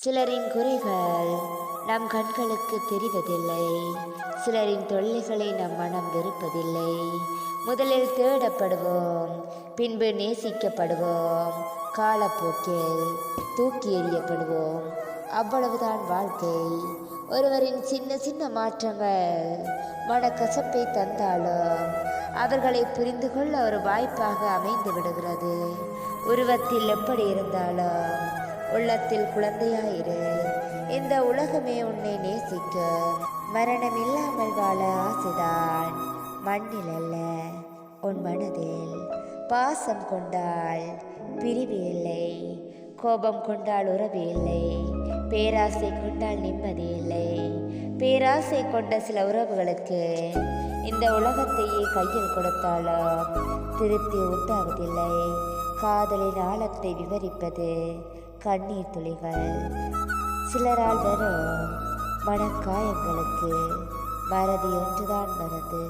சிலரின் குறைகள் நம் கண்களுக்கு தெரிவதில்லை. சிலரின் தொல்லைகளை நம் மனம் வெறுப்பதில்லை. முதலில் தேடப்படுவோம், பின்பு நேசிக்கப்படுவோம், காலப்போக்கில் தூக்கி எறியப்படுவோம். அவ்வளவுதான் வாழ்க்கை. ஒருவரின் சின்ன சின்ன மாற்றங்கள் மனக்கசப்பை தந்தாலும் அவர்களை புரிந்து கொள்ள ஒரு வாய்ப்பாக அமைந்து விடுகிறது. உருவத்தில் எப்படி இருந்தாலும் உள்ளத்தில் குழந்தையாயிரு. இந்த உலகமே உன்னை நேசிக்க. மரணம் இல்லாமல் வாழ ஆசைதான், மண்ணில் அல்ல உன் மனதில். பாசம் கொண்டால் பிரிவு இல்லை, கோபம் கொண்டால் உறவு இல்லை, பேராசை கொண்டால் நிம்மதி இல்லை. பேராசை கொண்ட சில உறவுகளுக்கு இந்த உலகத்தையே கையில் கொடுத்தாலும் திருப்தி உண்டாவதில்லை. காதலின் ஆழத்தை விவரிப்பது கண்ணீர் துளிகள். சிலரால் வரும் மனக்காயங்களுக்கு மறதி ஒன்றுதான் மறந்து.